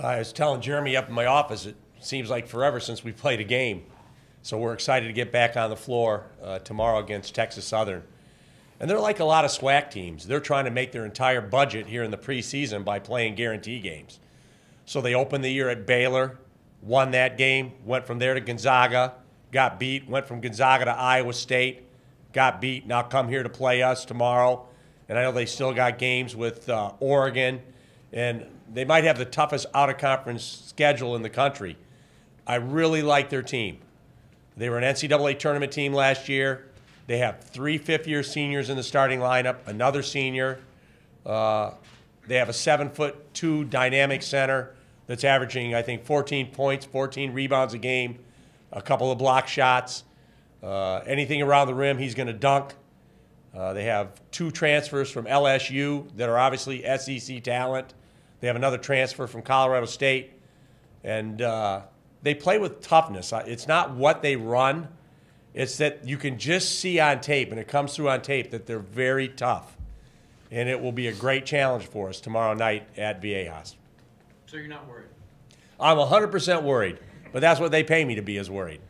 I was telling Jeremy up in my office, it seems like forever since we played a game. So we're excited to get back on the floor tomorrow against Texas Southern. And they're like a lot of SWAC teams. They're trying to make their entire budget here in the preseason by playing guarantee games. So they opened the year at Baylor, won that game, went from there to Gonzaga, got beat, went from Gonzaga to Iowa State, got beat, now come here to play us tomorrow. And I know they still got games with Oregon, and they might have the toughest out-of-conference schedule in the country. I really like their team. They were an NCAA tournament team last year. They have 3 fifth-year seniors in the starting lineup, another senior. They have a 7'2" dynamic center that's averaging, I think, 14 points, 14 rebounds a game, a couple of block shots. Anything around the rim, he's going to dunk. They have 2 transfers from LSU that are obviously SEC talent. They have another transfer from Colorado State. And they play with toughness. It's not what they run. It's that you can just see on tape, and it comes through on tape, that they're very tough. And it will be a great challenge for us tomorrow night at Viejas. So you're not worried? I'm 100% worried, but that's what they pay me to be, is worried.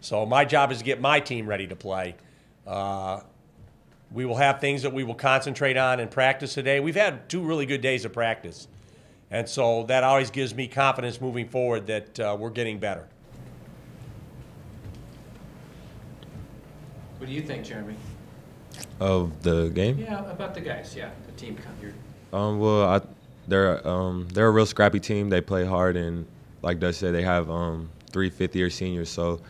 So my job is to get my team ready to play. We will have things that we will concentrate on in practice today. We've had 2 really good days of practice. And so that always gives me confidence moving forward that we're getting better. What do you think, Jeremy? Of the game? Yeah, about the guys. Yeah, the team. They're a real scrappy team. They play hard, and like Dutch said, they have 3 fifth-year seniors. So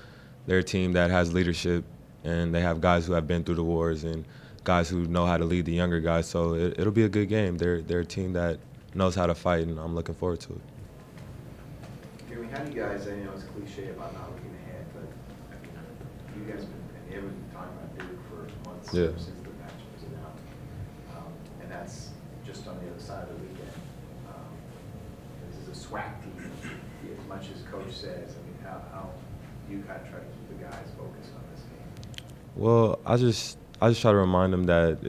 they're a team that has leadership, and they have guys who have been through the wars and guys who know how to lead the younger guys. So it'll be a good game. They're a team that knows how to fight, and I'm looking forward to it. Jeremy, how do you guys, I know it's cliche about not looking ahead, but I mean, you guys have been talking about Duke for months since the match was announced. And that's just on the other side of the weekend. This is a SWAC team, as much as Coach says. I mean, how do you kind of try to keep the guys focused on this game? Well, I just try to remind them that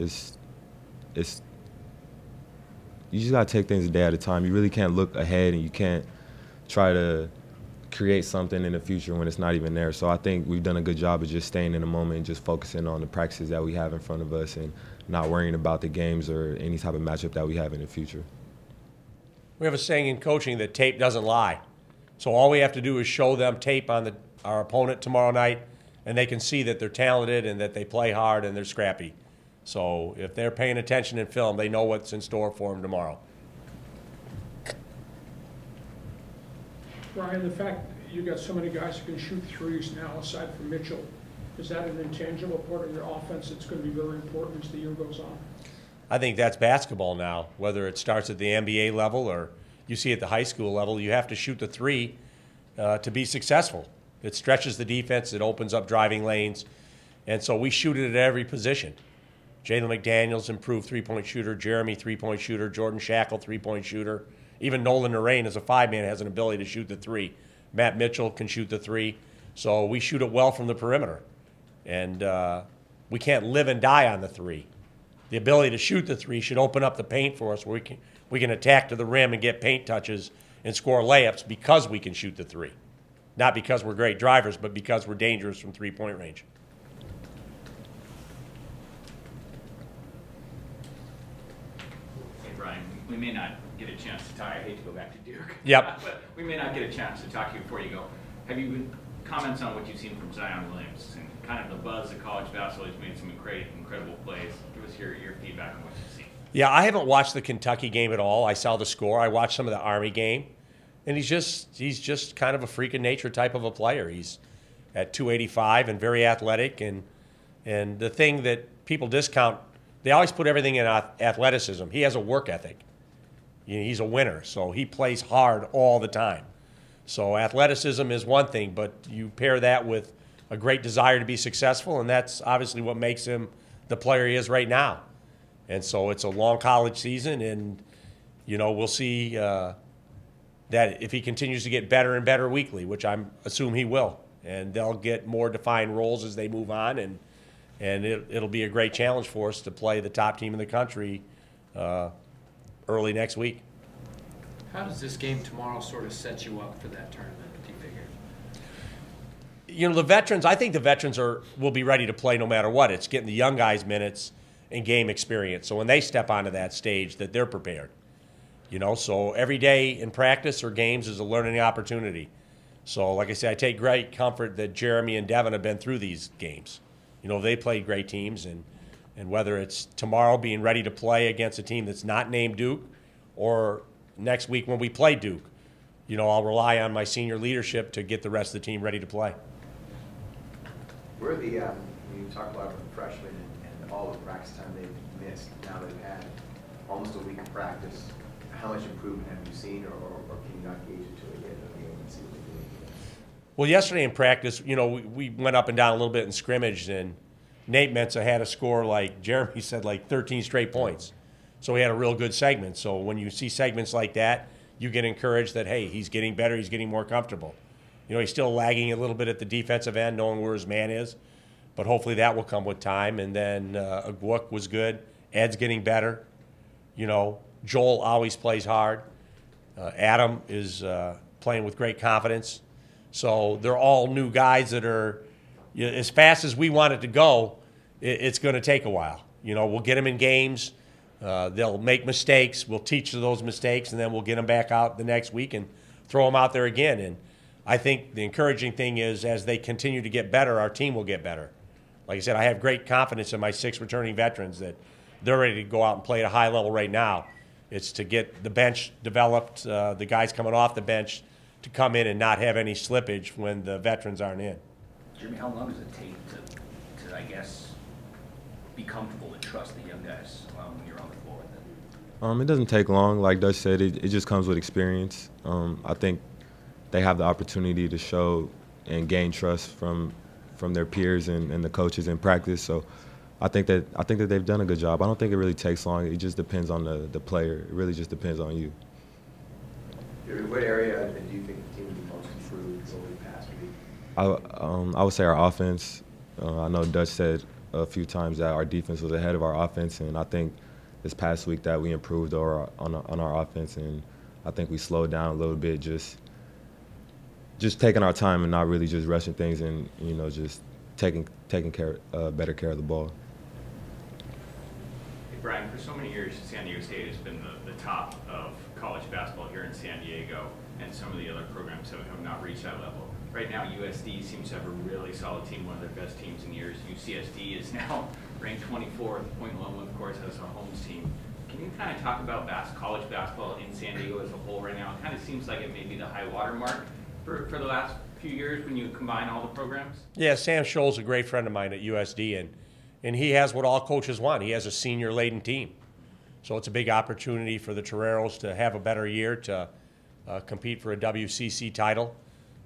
you just got to take things a day at a time. You really can't look ahead, and you can't try to create something in the future when it's not even there. So I think we've done a good job of just staying in the moment and just focusing on the practices that we have in front of us and not worrying about the games or any type of matchup that we have in the future. We have a saying in coaching that tape doesn't lie. So all we have to do is show them tape on our opponent tomorrow night, and they can see that they're talented and that they play hard and they're scrappy. So if they're paying attention in film, they know what's in store for them tomorrow. Brian, the fact that you got so many guys who can shoot threes now, aside from Mitchell, is that an intangible part of your offense that's going to be very important as the year goes on? I think that's basketball now, whether it starts at the NBA level or you see at the high school level. You have to shoot the 3 to be successful. It stretches the defense. It opens up driving lanes. And so we shoot it at every position. Jalen McDaniels, improved three-point shooter. Jeremy, three-point shooter. Jordan Shackle, three-point shooter. Even Nolan Narain, as a 5-man, has an ability to shoot the 3. Matt Mitchell can shoot the 3. So we shoot it well from the perimeter. And we can't live and die on the 3. The ability to shoot the 3 should open up the paint for us, where we can attack to the rim and get paint touches and score layups because we can shoot the 3. Not because we're great drivers, but because we're dangerous from three-point range. We may not get a chance to talk. I hate to go back to Duke. Yep. But we may not get a chance to talk to you before you go. Have you comments on what you've seen from Zion Williams and kind of the buzz of college basketball? He's made some incredible plays. Give us your feedback on what you've seen. Yeah, I haven't watched the Kentucky game at all. I saw the score. I watched some of the Army game, and he's just kind of a freak of nature type of a player. He's at 285 and very athletic, and the thing that people discount, they always put everything in athleticism. He has a work ethic. He's a winner, so he plays hard all the time. So athleticism is one thing, but you pair that with a great desire to be successful, and that's obviously what makes him the player he is right now. And so it's a long college season, and we'll see that if he continues to get better and better weekly, which I assume he will, and they'll get more defined roles as they move on, and it'll be a great challenge for us to play the top team in the country early next week. How does this game tomorrow sort of set you up for that tournament, do you figure? You know, the veterans, I think the veterans will be ready to play no matter what. It's getting the young guys minutes and game experience. So when they step onto that stage, that they're prepared. You know, so every day in practice or games is a learning opportunity. So like I said, I take great comfort that Jeremy and Devin have been through these games. You know, they played great teams, and whether it's tomorrow being ready to play against a team that's not named Duke, or next week when we play Duke, you know, I'll rely on my senior leadership to get the rest of the team ready to play. Where the, you talk about the freshmen and all the practice time they've missed, now they've had almost a week of practice. How much improvement have you seen, or can you not gauge it until they get to the game and see what they're doing? Well, yesterday in practice, you know, we went up and down a little bit in scrimmage, and Nate Mensah had a score, like Jeremy said, like 13 straight points. So he had a real good segment. So when you see segments like that, you get encouraged that, hey, he's getting better, he's getting more comfortable. You know, he's still lagging a little bit at the defensive end, knowing where his man is. But hopefully that will come with time. And then Agwook was good. Ed's getting better. You know, Joel always plays hard. Adam is playing with great confidence. So they're all new guys that are, you know, as fast as we want it to go, it's going to take a while. You know, we'll get them in games. They'll make mistakes. We'll teach those mistakes, and then we'll get them back out the next week and throw them out there again. And I think the encouraging thing is, as they continue to get better, our team will get better. Like I said, I have great confidence in my 6 returning veterans that they're ready to go out and play at a high level right now. It's to get the bench developed, the guys coming off the bench to come in and not have any slippage when the veterans aren't in. Jimmy, how long does it take to I guess, be comfortable to trust the young guys when you're on the floor with them? It doesn't take long. Like Dutch said, it just comes with experience. I think they have the opportunity to show and gain trust from their peers and the coaches in practice. So I think that they've done a good job. I don't think it really takes long. It just depends on the player. It really just depends on you. What area do you think the team will be most improved over the past week? I would say our offense. I know Dutch said a few times that our defense was ahead of our offense, and I think this past week that we improved on our offense, and I think we slowed down a little bit, just taking our time and not really just rushing things, and you know, just taking better care of the ball. Hey Brian, for so many years, San Diego State has been the top of college basketball here in San Diego, and some of the other programs have not reached that level. Right now, USD seems to have a really solid team, one of their best teams in years. UCSD is now ranked 24th. Point Loma, of course, has a homes team. Can you kind of talk about college basketball in San Diego as a whole right now? It kind of seems like it may be the high water mark for the last few years when you combine all the programs. Yeah, Sam Scholl's a great friend of mine at USD, and he has what all coaches want. He has a senior-laden team. So it's a big opportunity for the Toreros to have a better year, to compete for a WCC title.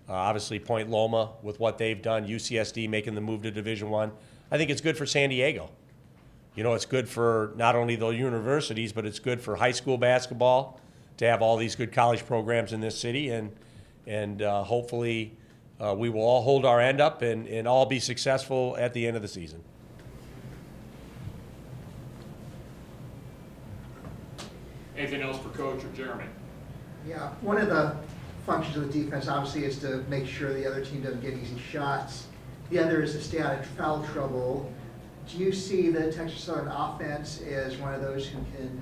Obviously, Point Loma, with what they've done, UCSD making the move to Division I. I think it's good for San Diego. You know, it's good for not only the universities, but it's good for high school basketball to have all these good college programs in this city, and hopefully we will all hold our end up and all be successful at the end of the season. Anything else for Coach or Jeremy? Yeah, one of the functions of the defense obviously is to make sure the other team doesn't get easy shots. The other is to stay out of foul trouble. Do you see the Texas Southern offense as one of those who can,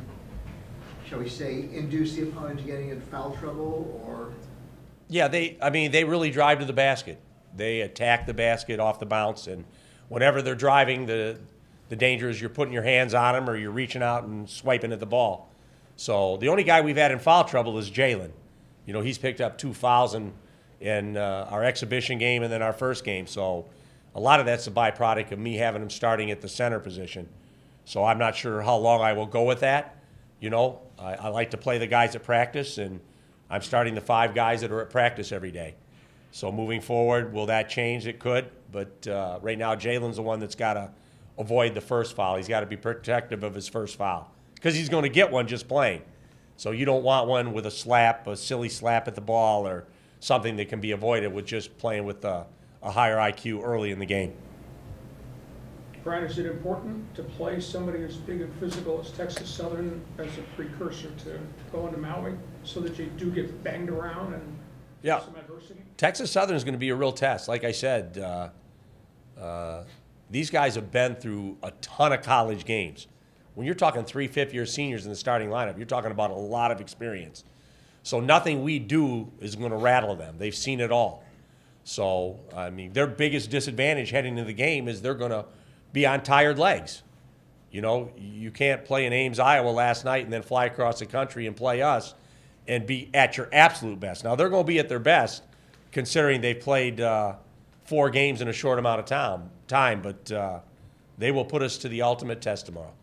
shall we say, induce the opponent to getting into foul trouble, or? Yeah, they really drive to the basket. They attack the basket off the bounce, and whenever they're driving, the danger is you're putting your hands on them or you're reaching out and swiping at the ball. So the only guy we've had in foul trouble is Jalen. You know, he's picked up 2 fouls in our exhibition game and then our first game. So a lot of that's a byproduct of me having him starting at the center position. So I'm not sure how long I will go with that. You know, I like to play the guys at practice, and I'm starting the 5 guys that are at practice every day. So moving forward, will that change? It could. But right now, Jalen's the one that's got to avoid the first foul. He's got to be protective of his first foul because he's going to get one just playing. So you don't want one with a slap, a silly slap at the ball, or something that can be avoided with just playing with a higher IQ early in the game. Brian, is it important to play somebody as big and physical as Texas Southern as a precursor to going to Maui so that you do get banged around and Yeah. some adversity? Texas Southern is going to be a real test. Like I said, these guys have been through a ton of college games. When you're talking 3 fifth-year seniors in the starting lineup, you're talking about a lot of experience. So nothing we do is going to rattle them. They've seen it all. So, I mean, their biggest disadvantage heading into the game is they're going to be on tired legs. You know, you can't play in Ames, Iowa last night and then fly across the country and play us and be at your absolute best. Now, they're going to be at their best considering they played 4 games in a short amount of time, but they will put us to the ultimate test tomorrow.